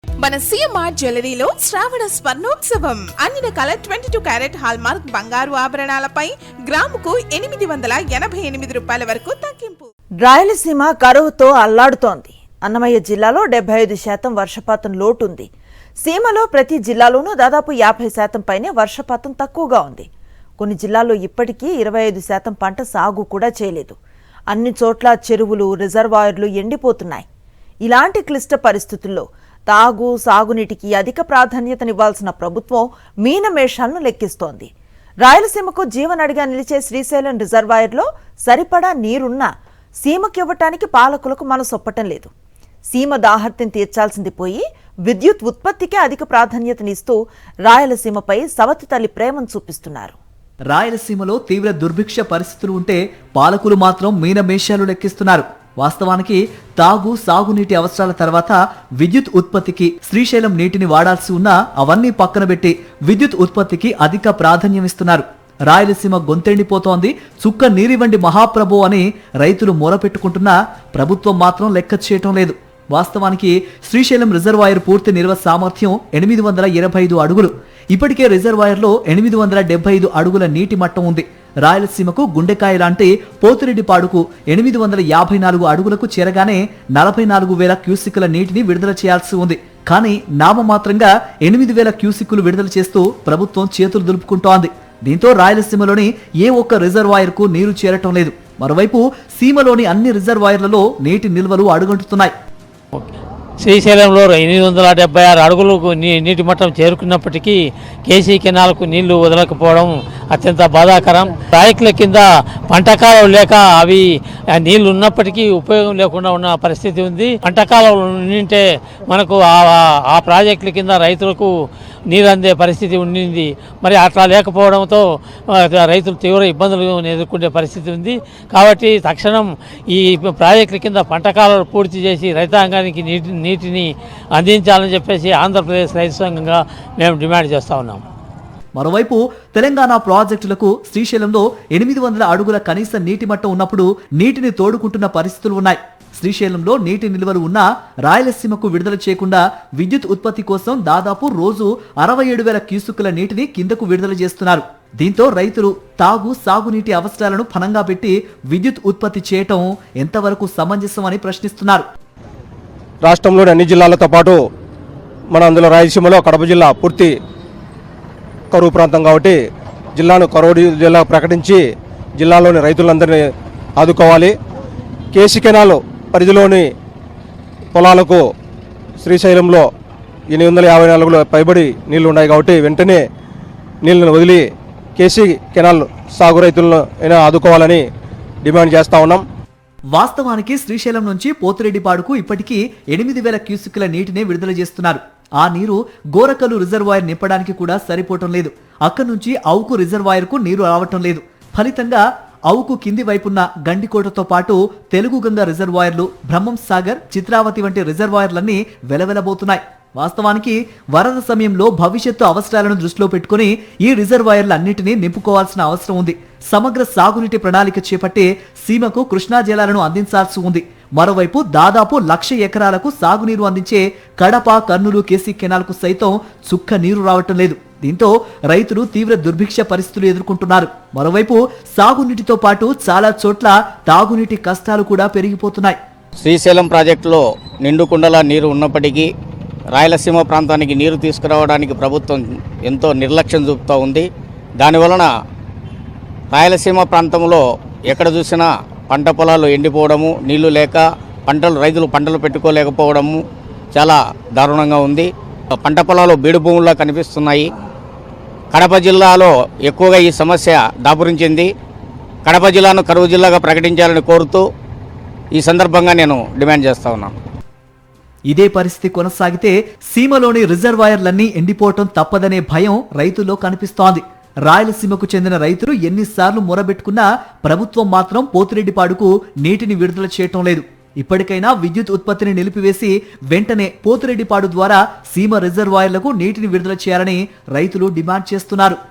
మన సిఎంఆర్ జ్యువెలరీలో శ్రావణ స్వర్ణోత్సవం అన్ని రకాల 22 క్యారెట్ హాల్మార్క్ బంగారు ఆభరణాలపై గ్రాముకు 888 రూపాయల వరకు తగ్గింపు. రాయలసీమ కరువుతో అల్లాడుతోంది. అన్నమయ్య జిల్లాలో 75% వర్షపాతం లోటుంది. సీమలో ప్రతి జిల్లాలోనూ దాదాపు 50% పైనే వర్షపాతం తక్కువగా ఉంది. కొన్ని జిల్లాల్లో ఇప్పటికీ 25% పంట సాగు కూడా చేయలేదు. అన్ని చోట్ల చెరువులు, రిజర్వాయర్లు ఎండిపోతున్నాయి. ఇలాంటి క్లిష్ట పరిస్థితుల్లో తాగు, సాగునీటికి అధిక ప్రాధాన్యతనివ్వాల్సిన ప్రభుత్వం మీనమేషాలను లెక్కిస్తోంది. రాయలసీమకు జీవనడిగా నిలిచే శ్రీశైలం రిజర్వాయర్లో సరిపడా నీరున్నా సీమకివ్వటానికి పాలకులకు మనసొప్పటం లేదు. సీమ దాహర్తిని తీర్చాల్సింది పోయి విద్యుత్ ఉత్పత్తికే అధిక ప్రాధాన్యతనిస్తూ రాయలసీమపై సవతి తల్లి ప్రేమను చూపిస్తున్నారు. రాయలసీమలో తీవ్ర దుర్భిక్ష పరిస్థితులు ఉంటే పాలకులు మాత్రం మీనమేషాలు లెక్కిస్తున్నారు. వాస్తవానికి తాగు, సాగునీటి అవసరాల తర్వాత విద్యుత్ ఉత్పత్తికి శ్రీశైలం నీటిని వాడాల్సి ఉన్నా అవన్నీ పక్కన పెట్టి విద్యుత్ ఉత్పత్తికి అధిక ప్రాధాన్యమిస్తున్నారు. రాయలసీమ గొంతెండిపోతోంది, చుక్క నీరివ్వండి మహాప్రభు అని రైతులు మొరపెట్టుకుంటున్నా ప్రభుత్వం మాత్రం లెక్క చేయటం లేదు. వాస్తవానికి శ్రీశైలం రిజర్వాయర్ పూర్తి నిల్వ సామర్థ్యం 825 అడుగులు. ఇప్పటికే రిజర్వాయర్లో 875 అడుగుల నీటి మట్టం ఉంది. రాయలసీమకు గుండెకాయ లాంటి పోతిరెడ్డిపాడుకు 854 అడుగులకు చేరగానే 44,000 క్యూసిక్ల నీటిని విడుదల చేయాల్సి ఉంది. కానీ నామమాత్రంగా 8,000 క్యూసిక్లు విడుదల చేస్తూ ప్రభుత్వం చేతులు దులుపుకుంటోంది. దీంతో రాయలసీమలోని ఏ ఒక్క రిజర్వాయర్కు నీరు చేరటం లేదు. మరోవైపు సీమలోని అన్ని రిజర్వాయర్లలో నీటి నిల్వలు అడుగంటుతున్నాయి. శ్రీశైలంలో 876 అడుగులకు నీటి మట్టం చేరుకున్నప్పటికీ కేసీ కెనాల్కు నీళ్లు వదలకపోవడం అత్యంత బాధాకరం. ప్రాజెక్టుల కింద పంటకాలం లేక అవి నీళ్లు ఉన్నప్పటికీ ఉపయోగం లేకుండా ఉన్న పరిస్థితి ఉంది. పంటకాలం ఉంటే మనకు ఆ ప్రాజెక్టుల కింద రైతులకు నీరు అందే పరిస్థితి ఉండింది. మరి అట్లా లేకపోవడంతో రైతులు తీవ్ర ఇబ్బందులు ఎదుర్కొనే పరిస్థితి ఉంది. కాబట్టి తక్షణం ఈ ప్రాజెక్టుల కింద పంటకాలాలు పూర్తి చేసి రైతాంగానికి నీటిని అందించాలని చెప్పేసి ఆంధ్రప్రదేశ్ రైతు సంఘంగా మేము డిమాండ్ చేస్తూ ఉన్నాం. మరోవైపు తెలంగాణ ప్రాజెక్టులకు శ్రీశైలంలో 800 అడుగుల కనీస నీటి మట్టం ఉన్నప్పుడు నీటిని తోడుకుంటున్న పరిస్థితులు ఉన్నాయి. శ్రీశైలంలో నీటి నిల్వలు ఉన్నా రాయలసీమకు విడుదల చేయకుండా విద్యుత్ ఉత్పత్తి కోసం దాదాపు రోజు 67,000 క్యూసెక్కుల నీటిని కిందకు విడుదల చేస్తున్నారు. దీంతో రైతులు తాగు, సాగునీటి అవసరాలను ఫలంగా పెట్టి విద్యుత్ ఉత్పత్తి చేయటం ఎంతవరకు సమంజసమని ప్రశ్నిస్తున్నారు. రాష్ట్రంలోని అన్ని జిల్లాలతో పాటు మన అందులో రాయలసీమలో కడప జిల్లా పూర్తి కరువు ప్రాంతం కాబట్టి జిల్లాను కరువు జిల్లా ప్రకటించి జిల్లాలోని రైతులందరినీ ఆదుకోవాలి. కేసీ కెనాల్ పరిధిలోని పొలాలకు శ్రీశైలంలో 854 పైబడి నీళ్లు ఉన్నాయి కాబట్టి వెంటనే నీళ్లను వదిలి కేసీ కెనాల్ సాగు రైతులను అయినా ఆదుకోవాలని డిమాండ్ చేస్తూ ఉన్నాం. వాస్తవానికి శ్రీశైలం నుంచి పోతిరెడ్డిపాడుకు ఇప్పటికీ 8,000 క్యూసెక్కుల నీటిని విడుదల చేస్తున్నారు. ఆ నీరు గోరకలు రిజర్వాయర్ నింపడానికి కూడా సరిపోవటం లేదు. అక్కడి నుంచి అవుకు రిజర్వాయర్కు నీరు రావటం లేదు. ఫలితంగా అవుకు కింది వైపున్న గండికోటతో పాటు తెలుగుగంగ రిజర్వాయర్లు, బ్రహ్మం సాగర్, చిత్రావతి వంటి రిజర్వాయర్లన్నీ వెలవెలబోతున్నాయి. వాస్తవానికి వరద సమయంలో భవిష్యత్తు అవసరాలను దృష్టిలో పెట్టుకుని ఈ రిజర్వాయర్లన్నింటినీ నింపుకోవాల్సిన అవసరం ఉంది. సమగ్ర సాగునీటి ప్రణాళిక చేపట్టి సీమకు కృష్ణా జలాలను అందించాల్సి ఉంది. మరోవైపు దాదాపు 1,00,000 ఎకరాలకు సాగునీరు అందించే కడప, కర్నూలు కేసీ కెనాల్కు సైతం చుక్క నీరు రావటం లేదు. దీంతో రైతులు తీవ్ర దుర్భిక్ష పరిస్థితులు ఎదుర్కొంటున్నారు. మరోవైపు సాగునీటితో పాటు చాలా చోట్ల తాగునీటి కష్టాలు కూడా పెరిగిపోతున్నాయి. శ్రీశైలం ప్రాజెక్టులో నిండుకుండలా నీరు ఉన్నప్పటికీ రాయలసీమ ప్రాంతానికి నీరు తీసుకురావడానికి ప్రభుత్వం ఎంతో నిర్లక్ష్యం చూపుతూ ఉంది. దానివలన రాయలసీమ ప్రాంతంలో ఎక్కడ చూసినా పంట పొలాలు ఎండిపోవడము, నీళ్లు లేక రైతులు పంటలు పెట్టుకోలేకపోవడము చాలా దారుణంగా ఉంది. పంట పొలాలు బీడు భూముల్లో కనిపిస్తున్నాయి. కడప జిల్లాలో ఎక్కువగా ఈ సమస్య దాపురించింది. కడప జిల్లాను కరువు జిల్లాగా ప్రకటించాలని కోరుతూ ఈ సందర్భంగా నేను డిమాండ్ చేస్తా ఉన్నాను. ఇదే పరిస్థితి కొనసాగితే సీమలోని రిజర్వాయర్లన్నీ ఎండిపోవటం తప్పదనే భయం రైతుల్లో కనిపిస్తోంది. రాయలసీమకు చెందిన రైతులు ఎన్నిసార్లు మొరబెట్టుకున్నా ప్రభుత్వం మాత్రం పోతిరెడ్డిపాడుకు నీటిని విడుదల చేయటం లేదు. ఇప్పటికైనా విద్యుత్ ఉత్పత్తిని నిలిపివేసి వెంటనే పోతిరెడ్డిపాడు ద్వారా సీమ రిజర్వాయర్లకు నీటిని విడుదల చేయాలని రైతులు డిమాండ్ చేస్తున్నారు.